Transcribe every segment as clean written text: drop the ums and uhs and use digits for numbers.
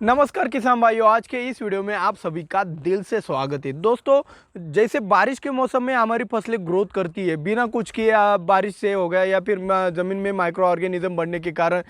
नमस्कार किसान भाइयों, आज के इस वीडियो में आप सभी का दिल से स्वागत है। दोस्तों, जैसे बारिश के मौसम में हमारी फसलें ग्रोथ करती है बिना कुछ किए, बारिश से हो गया या फिर ज़मीन में माइक्रो ऑर्गेनिज्म बढ़ने के कारण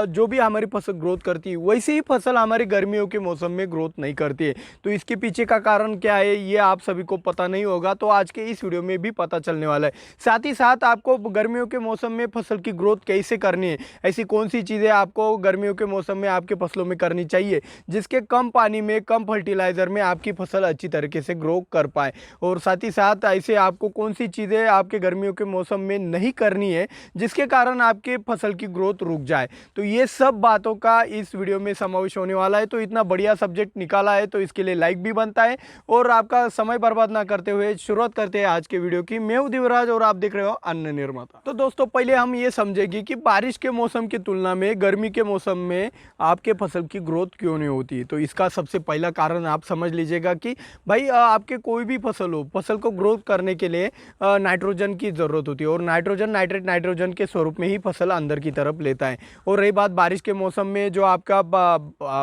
जो भी हमारी फसल ग्रोथ करती है, वैसे ही फसल हमारी गर्मियों के मौसम में ग्रोथ नहीं करती है। तो इसके पीछे का कारण क्या है, ये आप सभी को पता नहीं होगा, तो आज के इस वीडियो में भी पता चलने वाला है। साथ ही साथ आपको गर्मियों के मौसम में फसल की ग्रोथ कैसे करनी है, ऐसी कौन सी चीज़ें आपको गर्मियों के मौसम में आपके फसलों में करनी चाहिए जिसके कम पानी में, कम फर्टिलाइजर में आपकी फसल अच्छी तरीके से ग्रो कर पाए। और साथ ही साथ ऐसे आपको कौन सी चीज़ें आपके गर्मियों के मौसम में नहीं करनी है जिसके कारण आपके फसल की ग्रोथ रुक जाए। तो ये सब बातों का इस वीडियो में समावेश होने वाला है। तो इतना बढ़िया सब्जेक्ट निकाला है तो इसके लिए लाइक भी बनता है। और आपका समय बर्बाद ना करते हुए शुरुआत करते हैं आज के वीडियो की। मैं हूं दिवराज और आप देख रहे हो अन्न निर्माता। तो दोस्तों, पहले हम ये समझेंगे कि बारिश के मौसम की तुलना में गर्मी के मौसम में आपके फसल की ग्रोथ क्यों नहीं होती। तो इसका सबसे पहला कारण आप समझ लीजिएगा कि भाई आपके कोई भी फसल हो, फसल को ग्रोथ करने के लिए नाइट्रोजन की ज़रूरत होती है। और नाइट्रोजन, नाइट्रेट नाइट्रोजन के स्वरूप में ही फसल अंदर की तरफ लेता है। और रही बात बारिश के मौसम में, जो आपका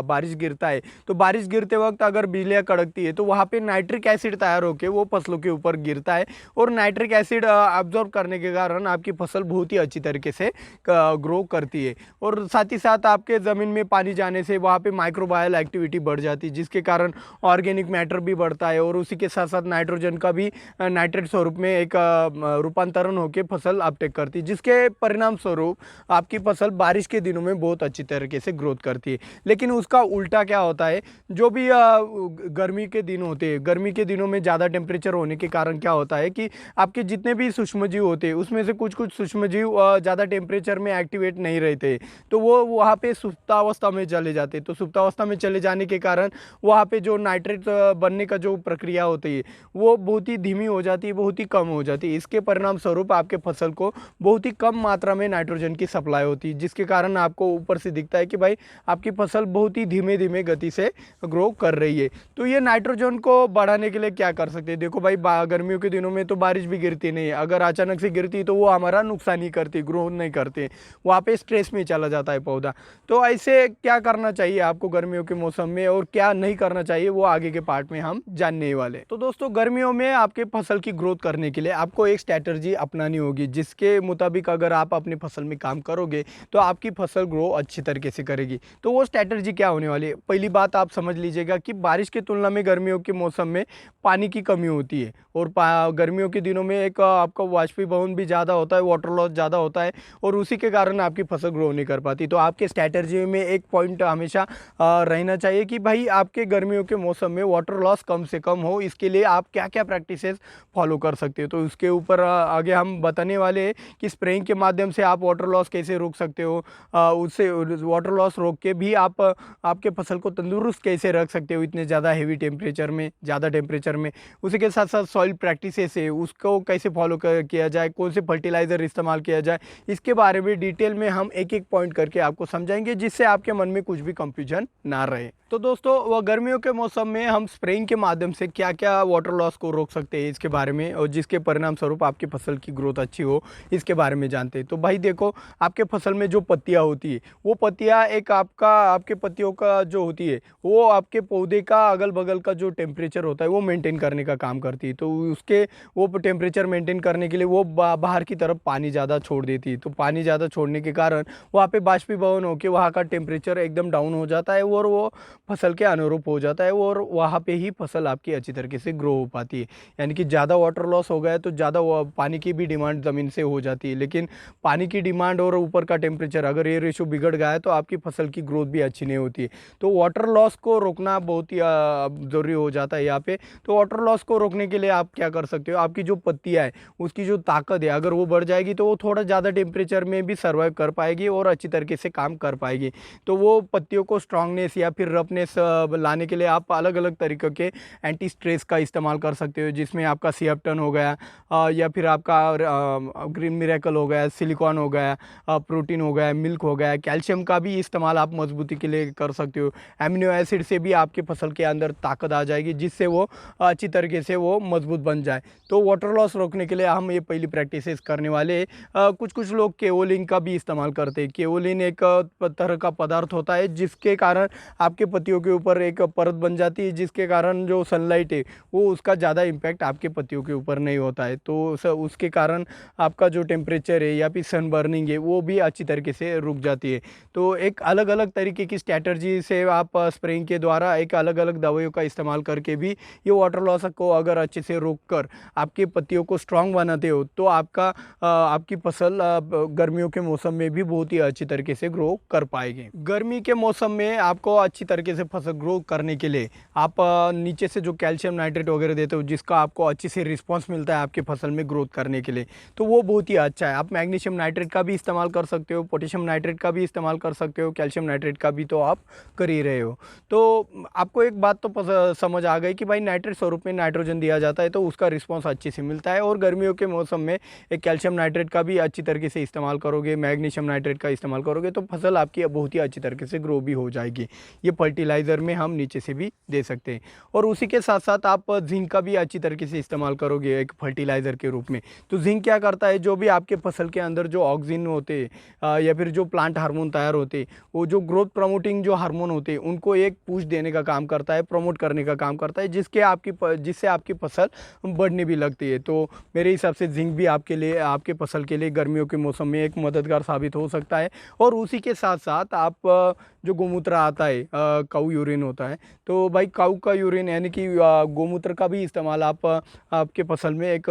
बारिश गिरता है, तो बारिश गिरते वक्त अगर बिजलियाँ कड़कती है तो वहाँ पे नाइट्रिक एसिड तैयार होकर वो फसलों के ऊपर गिरता है। और नाइट्रिक एसिड ऑब्जॉर्व करने के कारण आपकी फसल बहुत ही अच्छी तरीके से ग्रो करती है। और साथ ही साथ आपके ज़मीन में पानी जाने से वहाँ पे माइक्रोबायल एक्टिविटी बढ़ जाती है, जिसके कारण ऑर्गेनिक मैटर भी बढ़ता है। और उसी के साथ साथ नाइट्रोजन का भी नाइट्रेट स्वरूप में एक रूपांतरण होकर फसल अपटेक करती है, जिसके परिणाम स्वरूप आपकी फसल बारिश के दिनों में बहुत अच्छी तरीके से ग्रोथ करती है। लेकिन उसका उल्टा क्या होता है, जो भी गर्मी के दिन होते हैं, गर्मी के दिनों में ज़्यादा टेम्परेचर होने के कारण क्या होता है कि आपके जितने भी सूक्ष्मजीव होते हैं उसमें से कुछ कुछ सूक्ष्मजीव ज़्यादा टेम्परेचर में एक्टिवेट नहीं रहते, तो वो वहाँ पे सुप्तावस्था में चले जाते। तो सुप्तावस्था में चले जाने के कारण वहाँ पे जो नाइट्रेट बनने का जो प्रक्रिया होती है वो बहुत ही धीमी हो जाती है, बहुत ही कम हो जाती है। इसके परिणाम स्वरूप आपके फसल को बहुत ही कम मात्रा में नाइट्रोजन की सप्लाई होती है, जिसके कारण आपको ऊपर से दिखता है कि भाई आपकी फसल बहुत ही धीमे धीमे गति से ग्रो कर रही है। तो ये नाइट्रोजन को बढ़ाने के लिए क्या कर सकते हैं। देखो भाई, गर्मियों के दिनों में तो बारिश भी गिरती नहीं है, अगर अचानक से गिरती तो वो हमारा नुकसान ही करती, ग्रो नहीं करते, वहाँ पे स्ट्रेस में चला जाता है पौधा। तो ऐसे क्या करना चाहिए आपको गर्मियों के मौसम में और क्या नहीं करना चाहिए, वो आगे के पार्ट में हम जानने वाले। तो दोस्तों, गर्मियों में आपके फसल की ग्रोथ करने के लिए आपको एक स्ट्रैटेजी अपनानी होगी, जिसके मुताबिक अगर आप अपनी फसल में काम करोगे तो आपकी फसल ग्रो अच्छी तरीके से करेगी। तो वो स्ट्रैटेजी क्या होने वाली है, पहली बात आप समझ लीजिएगा कि बारिश की तुलना में गर्मियों के मौसम में पानी की कमी होती है। और गर्मियों के दिनों में एक आपका वाष्पीभवन भी ज़्यादा होता है, वाटर लॉस ज़्यादा होता है, और उसी के कारण आपकी फसल ग्रो नहीं कर पाती। तो आपके स्ट्रैटेजी में एक पॉइंट हमेशा रहना चाहिए कि भाई आपके गर्मियों के मौसम में वाटर लॉस कम से कम हो। इसके लिए आप क्या क्या प्रैक्टिसेस फॉलो कर सकते हो, तो उसके ऊपर आगे हम बताने वाले हैं कि स्प्रेइंग के माध्यम से आप वाटर लॉस कैसे रोक सकते हो। उससे वाटर लॉस रोक के भी आप आपके फसल को तंदुरुस्त कैसे रख सकते हो इतने ज़्यादा हेवी टेम्परेचर में, ज़्यादा टेम्परेचर में। उसी के साथ साथ सॉइल प्रैक्टिसेस है, उसको कैसे फॉलो किया जाए, कौन से फर्टिलाइज़र इस्तेमाल किया जाए, इसके बारे में डिटेल में हम एक एक पॉइंट करके आपको समझाएंगे, जिससे आपके मन में कुछ भी कंफ्यूजन ना रहे। तो दोस्तों, वह गर्मियों के मौसम में हम स्प्रेइंग के माध्यम से क्या क्या वाटर लॉस को रोक सकते हैं इसके बारे में, और जिसके परिणाम स्वरूप आपकी फसल की ग्रोथ अच्छी हो, इसके बारे में जानते हैं। तो भाई देखो, आपके फसल में जो पत्तियां होती है, वो पत्तियां एक आपके पत्तियों का जो होती है वो आपके पौधे का अगल बगल का जो टेम्परेचर होता है वो मेंटेन करने का काम करती है। तो उसके वो टेम्परेचर मेंटेन करने के लिए वो बाहर की तरफ पानी ज़्यादा छोड़ देती है। तो पानी ज़्यादा छोड़ने के कारण वहाँ पे बाष्पीभवन होकर वहाँ का टेम्परेचर एकदम डाउन हो जाता है और वो फसल के अनुरूप हो जाता है, और वहाँ पे ही फसल आपकी अच्छी तरीके से ग्रो हो पाती है। यानी कि ज़्यादा वाटर लॉस हो गया तो ज़्यादा पानी की भी डिमांड ज़मीन से हो जाती है, लेकिन पानी की डिमांड और ऊपर का टेम्परेचर अगर ये रेशो बिगड़ गया है तो आपकी फसल की ग्रोथ भी अच्छी नहीं होती है। तो वाटर लॉस को रोकना बहुत ही ज़रूरी हो जाता है यहाँ पे। तो वाटर लॉस को रोकने के लिए आप क्या कर सकते हो, आपकी जो पत्तियाँ है उसकी जो ताकत है अगर वो बढ़ जाएगी तो वो थोड़ा ज़्यादा टेम्परेचर में भी सर्वाइव कर पाएगी और अच्छी तरीके से काम कर पाएगी। तो वो पत्तियों को स्ट्रांगनेस या फिर रफनेस लाने के लिए आप अलग अलग तरीक़े के एंटी स्ट्रेस का इस्तेमाल कर सकते हो, जिसमें आपका सिएप्टन हो गया, या फिर आपका ग्रीन मिरेकल हो गया, सिलिकॉन हो गया, प्रोटीन हो गया, मिल्क हो गया, कैल्शियम का भी इस्तेमाल आप मजबूती के लिए कर सकते हो। एमिनो एसिड से भी आपके फसल के अंदर ताकत आ जाएगी, जिससे वो अच्छी तरीके से वो मजबूत बन जाए। तो वाटर लॉस रोकने के लिए हम ये पहली प्रैक्टिसेस करने वाले। कुछ कुछ लोग केओलिन का भी इस्तेमाल करते हैं। केओलिन एक तरह का पदार्थ होता है जिसके कारण आपके पत्तियों के ऊपर एक परत बन जाती है, जिसके कारण जो सनलाइट है वो उसका ज़्यादा इम्पैक्ट आपके पत्तियों के ऊपर नहीं होता है। तो उसके कारण आपका जो टेम्परेचर है या फिर सन बर्निंग है वो भी अच्छी तरीके से रुक जाती है। तो एक अलग अलग तरीके की स्ट्रैटेजी से आप स्प्रेइंग के द्वारा एक अलग अलग दवाइयों का इस्तेमाल करके भी ये वाटर लॉस को अगर अच्छे से रोक कर आपकी पत्तियों को स्ट्रांग बनाते हो तो आपकी फसल गर्मियों के मौसम में भी बहुत ही अच्छी तरीके से ग्रो कर पाएगी। गर्मी के मौसम में आपको अच्छी तरीके से फसल ग्रो करने के लिए आप नीचे से जो कैल्शियम नाइट्रेट वगैरह देते हो, जिसका आपको अच्छी से रिस्पॉन्स मिलता है आपके फसल में ग्रोथ करने के लिए, तो वो बहुत ही अच्छा है। आप मैग्नीशियम नाइट्रेट का भी इस्तेमाल कर सकते हो, पोटेशियम नाइट्रेट का भी इस्तेमाल कर सकते हो, कैल्शियम नाइट्रेट का भी तो आप कर ही रहे हो। तो आपको एक बात तो समझ आ गई कि भाई नाइट्रेट स्वरूप में नाइट्रोजन दिया जाता है तो उसका रिस्पॉन्स अच्छे से मिलता है, और गर्मियों के मौसम में एक कैल्शियम नाइट्रेट का भी अच्छी तरीके से इस्तेमाल करोगे, मैग्नीशियम नाइट्रेट का इस्तेमाल करोगे तो फसल आपकी बहुत ही अच्छी तरीके से ग्रो भी हो जाएगी। ये फर्टिलाइज़र में हम नीचे से भी दे सकते हैं। और उसी के साथ साथ आप जिंक का भी अच्छी तरीके से इस्तेमाल करोगे एक फर्टिलाइज़र के रूप में। तो जिंक क्या करता है, जो भी आपके फसल के अंदर जो ऑक्सीजन होते या फिर जो प्लांट हार्मोन तैयार होते, वो जो ग्रोथ प्रमोटिंग जो हार्मोन होते हैं उनको एक पुश देने का काम करता है, प्रमोट करने का काम करता है, जिससे आपकी फसल बढ़ने भी लगती है। तो मेरे हिसाब से जिंक भी आपके लिए, आपके फसल के लिए गर्मियों के मौसम में एक मददगार साबित हो सकता है। और उसी के साथ साथ आप जो गोमूत्र आता है, काऊ यूरिन होता है, तो भाई काऊ का यूरिन यानी कि गोमूत्र का भी इस्तेमाल आप आपके फसल में एक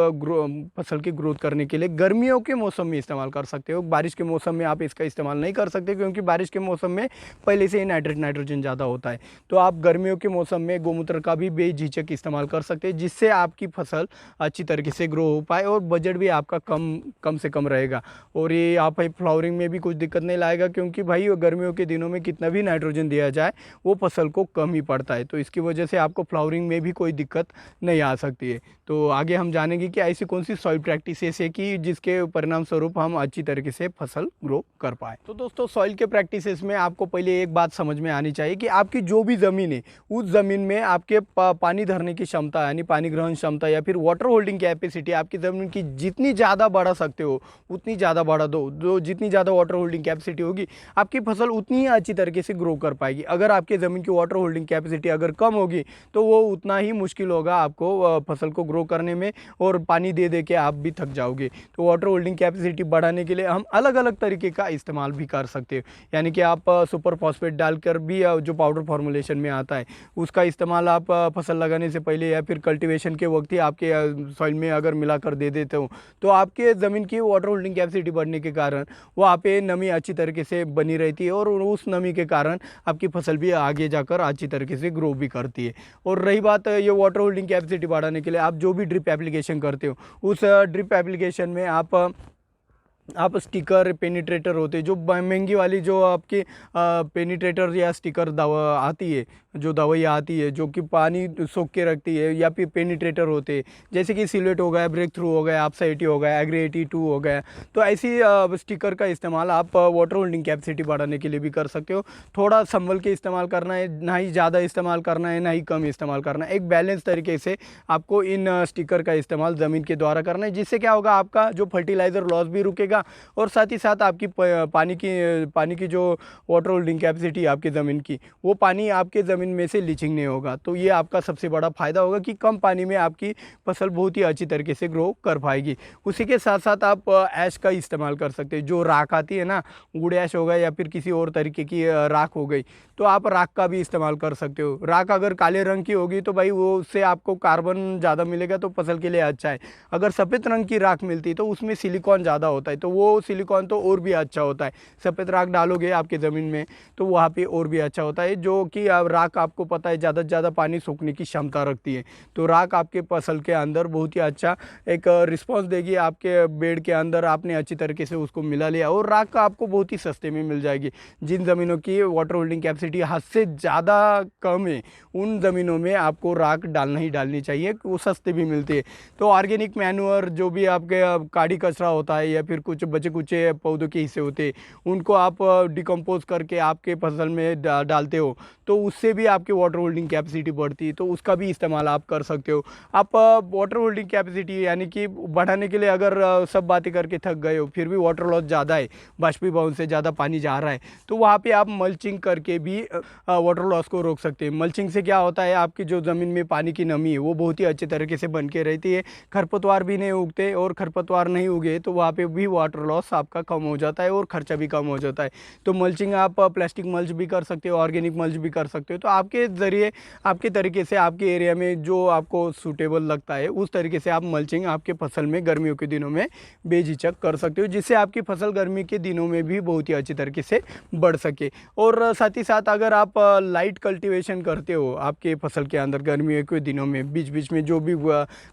फसल की ग्रोथ करने के लिए गर्मियों के मौसम में इस्तेमाल कर सकते हो। बारिश के मौसम में आप इसका इस्तेमाल नहीं कर सकते, क्योंकि बारिश के मौसम में पहले से ही नाइट्रोजन ज़्यादा होता है। तो आप गर्मियों के मौसम में गोमूत्र का भी बेझिझक इस्तेमाल कर सकते हैं, जिससे आपकी फसल अच्छी तरीके से ग्रो हो पाए और बजट भी आपका कम से कम रहेगा। और ये आप फ्लावरिंग में भी कुछ दिक्कत नहीं लाएगा, क्योंकि भाई गर्मियों के दिनों में कितना भी नाइट्रोजन दिया जाए वो फसल को कम ही पड़ता है, तो इसकी वजह से आपको फ्लावरिंग में भी कोई दिक्कत नहीं आ सकती है। तो आगे हम जानेंगे कि ऐसी कौन सी सॉइल प्रैक्टिसेस है कि जिसके परिणाम स्वरूप हम अच्छी तरीके से फसल ग्रो कर पाए। तो दोस्तों, सॉइल के प्रैक्टिसेस में आपको पहले एक बात समझ में आनी चाहिए कि आपकी जो भी ज़मीन है उस ज़मीन में आपके पानी धरने की क्षमता यानी पानी ग्रहण क्षमता या फिर वाटर होल्डिंग कैपेसिटी आपकी ज़मीन की जितनी ज़्यादा बढ़ा सकते हो उतनी ज़्यादा बढ़ा दो। जो जितनी ज़्यादा वाटर होल्डिंग कैपेसिटी होगी आपकी फसल उतनी ही अच्छी तरीके से ग्रो कर पाएगी। अगर आपके ज़मीन की वाटर होल्डिंग कैपेसिटी अगर कम होगी तो वो उतना ही मुश्किल होगा आपको फसल को ग्रो करने में, और पानी दे दे के आप भी थक जाओगे। तो वाटर होल्डिंग कैपेसिटी बढ़ाने के लिए हम अलग अलग तरीके का इस्तेमाल भी कर सकते हो, यानी कि आप सुपर फॉस्फेट डालकर भी जो पाउडर फॉर्मुलेशन में आता है उसका इस्तेमाल आप फसल लगाने से पहले या फिर कल्टीवेशन के वक्त ही आपके सॉइल में अगर मिलाकर दे देते हो तो आपके ज़मीन की वाटर होल्डिंग कैपेसिटी बढ़ने के कारण वहाँ पे नमी अच्छी तरीके से बनी रहती है, और उस नमी के कारण आपकी फसल भी आगे जाकर अच्छी तरीके से ग्रो भी करती है। और रही बात ये वाटर होल्डिंग कैपेसिटी बढ़ाने के लिए आप जो भी ड्रिप एप्लीकेशन करते हो उस ड्रिप एप्लीकेशन में आप स्टिकर पेनिट्रेटर होते हैं, जो महंगी वाली जो आपकी पेनिट्रेटर या स्टिकर दवा आती है, जो दवाइयाँ आती है जो कि पानी सोख के रखती है, या फिर पेनिट्रेटर होते हैं जैसे कि सिलवेट हो गया, ब्रेक थ्रू हो गया, आपसा 80 हो गया, एग्री 82 हो गया। तो ऐसी स्टिकर का इस्तेमाल आप वाटर होल्डिंग कैपेसिटी बढ़ाने के लिए भी कर सकते हो। थोड़ा संभल के इस्तेमाल करना है, ना ही ज़्यादा इस्तेमाल करना है ना ही कम इस्तेमाल करना है। एक बैलेंस तरीके से आपको इन स्टिकर का इस्तेमाल ज़मीन के द्वारा करना है, जिससे क्या होगा, आपका जो फर्टिलाइज़र लॉस भी रुकेगा और साथ ही साथ आपकी पानी की जो वाटर होल्डिंग कैपेसिटी आपकी ज़मीन की, वो पानी आपके ज़मीन में से लीचिंग नहीं होगा। तो ये आपका सबसे बड़ा फ़ायदा होगा कि कम पानी में आपकी फसल बहुत ही अच्छी तरीके से ग्रो कर पाएगी। उसी के साथ साथ आप ऐश का इस्तेमाल कर सकते हैं। जो राख आती है ना, वुड ऐश हो गया या फिर किसी और तरीके की राख हो गई, तो आप राख का भी इस्तेमाल कर सकते हो। राख अगर काले रंग की होगी तो भाई वो उससे आपको कार्बन ज़्यादा मिलेगा, तो फसल के लिए अच्छा है। अगर सफ़ेद रंग की राख मिलती है तो उसमें सिलिकॉन ज़्यादा होता है, तो वो सिलिकॉन तो और भी अच्छा होता है। सफ़ेद राख डालोगे आपके ज़मीन में तो वहाँ पे और भी अच्छा होता है, जो कि राख आपको पता है ज़्यादा से ज़्यादा पानी सोखने की क्षमता रखती है। तो राख आपके फसल के अंदर बहुत ही अच्छा एक रिस्पॉन्स देगी। आपके बेड के अंदर आपने अच्छी तरीके से उसको मिला लिया, और राख का आपको बहुत ही सस्ते में मिल जाएगी। जिन ज़मीनों की वाटर होल्डिंग कैपेसिटी हद से ज़्यादा कम है उन ज़मीनों में आपको राख डालना ही डालनी चाहिए, वो सस्ते भी मिलती है। तो ऑर्गेनिक मैन्योर जो भी आपके काड़ी कचरा होता है या फिर कुछ बचे कुचे पौधों के हिस्से होते हैं, उनको आप डिकम्पोज करके आपके फसल में डालते हो, तो उससे भी आपकी वाटर होल्डिंग कैपेसिटी बढ़ती है, तो उसका भी इस्तेमाल आप कर सकते हो। आप वाटर होल्डिंग कैपेसिटी यानी कि बढ़ाने के लिए अगर सब बातें करके थक गए हो, फिर भी वाटर लॉस ज़्यादा है, बाष्पीभवन से ज़्यादा पानी जा रहा है, तो वहाँ पे आप मल्चिंग करके भी वाटर लॉस को रोक सकते हैं। मल्चिंग से क्या होता है, आपकी जो ज़मीन में पानी की नमी है वो बहुत ही अच्छे तरीके से बन के रहती है, खरपतवार भी नहीं उगते, और खरपतवार नहीं उगे तो वहाँ पे भी वाटर लॉस आपका कम हो जाता है और खर्चा भी कम हो जाता है। तो मल्चिंग आप प्लास्टिक मल्च भी कर सकते हो, ऑर्गेनिक मल्च भी कर सकते हो। तो आपके ज़रिए, आपके तरीके से, आपके एरिया में जो आपको सूटेबल लगता है उस तरीके से आप मल्चिंग आपके फसल में गर्मियों के दिनों में बेझिझक कर सकते हो, जिससे आपकी फसल गर्मी के दिनों में भी बहुत ही अच्छी तरीके से बढ़ सके। और साथ ही साथ अगर आप लाइट कल्टीवेशन करते हो आपके फसल के अंदर गर्मियों के दिनों में, बीच बीच में जो भी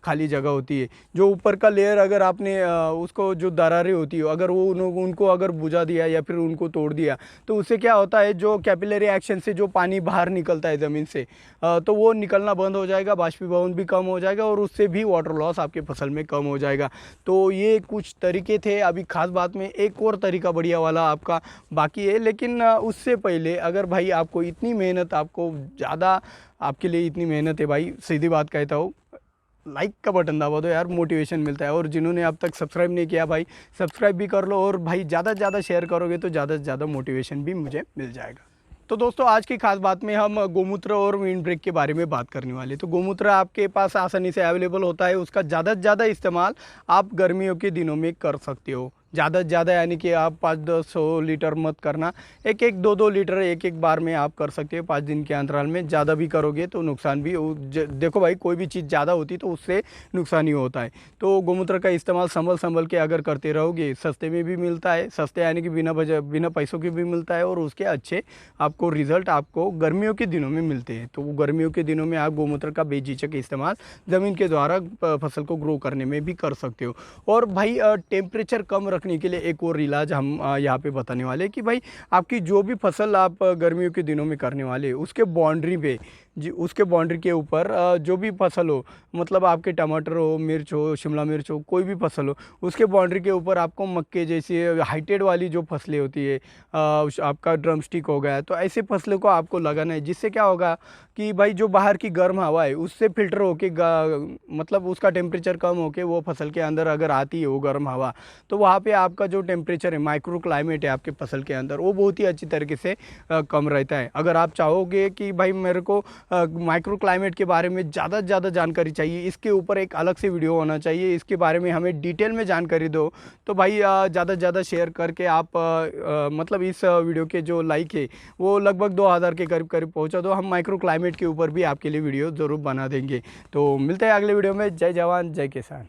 खाली जगह होती है, जो ऊपर का लेयर अगर आपने उसको जो दरारें होती है अगर वो उनको अगर बुझा दिया या फिर उनको तोड़ दिया, तो उससे क्या होता है, जो कैपिलरी एक्शन से जो पानी बाहर निकलता है ज़मीन से, तो वो निकलना बंद हो जाएगा, बाष्पीभवन भी कम हो जाएगा और उससे भी वाटर लॉस आपके फसल में कम हो जाएगा। तो ये कुछ तरीके थे। अभी खास बात में एक और तरीका बढ़िया वाला आपका बाकी है, लेकिन उससे पहले अगर भाई आपको इतनी मेहनत, आपको ज़्यादा, आपके लिए इतनी मेहनत है भाई, सीधी बात कहता हूँ, लाइक का बटन दबा दो यार, मोटिवेशन मिलता है। और जिन्होंने अब तक सब्सक्राइब नहीं किया भाई, सब्सक्राइब भी कर लो, और भाई ज़्यादा से ज़्यादा शेयर करोगे तो ज़्यादा से ज़्यादा मोटिवेशन भी मुझे मिल जाएगा। तो दोस्तों, आज की खास बात में हम गोमूत्र और विंड ब्रेक के बारे में बात करने वाले। तो गोमूत्र आपके पास आसानी से अवेलेबल होता है, उसका ज़्यादा से ज़्यादा इस्तेमाल आप गर्मियों के दिनों में कर सकते हो। ज़्यादा से ज़्यादा यानी कि आप 500 लीटर मत करना, एक 2 लीटर एक बार में आप कर सकते हो 5 दिन के अंतराल में। ज़्यादा भी करोगे तो नुकसान भी देखो भाई, कोई भी चीज़ ज़्यादा होती तो उससे नुकसान ही होता है। तो गोमूत्र का इस्तेमाल संभल के अगर करते रहोगे, सस्ते में भी मिलता है, सस्ते यानी कि बिना पैसों के भी मिलता है, और उसके अच्छे आपको रिजल्ट आपको गर्मियों के दिनों में मिलते हैं। तो गर्मियों के दिनों में आप गोमूत्र का बेझिझक इस्तेमाल ज़मीन के द्वारा फसल को ग्रो करने में भी कर सकते हो। और भाई टेम्परेचर कम रखने के लिए एक और इलाज हम यहाँ पे बताने वाले हैं कि भाई आपकी जो भी फसल आप गर्मियों के दिनों में करने वाले, उसके बाउंड्री पे जी, उसके बाउंड्री के ऊपर जो भी फसल हो, मतलब आपके टमाटर हो, मिर्च हो, शिमला मिर्च हो, कोई भी फसल हो, उसके बाउंड्री के ऊपर आपको मक्के जैसी हाइटेड वाली जो फसलें होती है, आपका ड्रम स्टिक हो गया, तो ऐसे फसलों को आपको लगाना है। जिससे क्या होगा कि भाई जो बाहर की गर्म हवा है उससे फिल्टर होके मतलब उसका टेम्परेचर कम होके वो फसल के अंदर अगर आती है वो गर्म हवा, तो वहाँ पे आपका जो टेम्परेचर है, माइक्रो क्लाइमेट है आपके फसल के अंदर, वो बहुत ही अच्छी तरीके से कम रहता है। अगर आप चाहोगे कि भाई मेरे को माइक्रो क्लाइमेट के बारे में ज़्यादा से ज़्यादा जानकारी चाहिए, इसके ऊपर एक अलग से वीडियो होना चाहिए, इसके बारे में हमें डिटेल में जानकारी दो, तो भाई ज़्यादा से ज़्यादा शेयर करके आप मतलब इस वीडियो के जो लाइक है वो लगभग 2000 के करीब पहुंचा दो। हम माइक्रो क्लाइमेट के ऊपर भी आपके लिए वीडियो ज़रूर बना देंगे। तो मिलते हैं अगले वीडियो में। जय जवान जय किसान।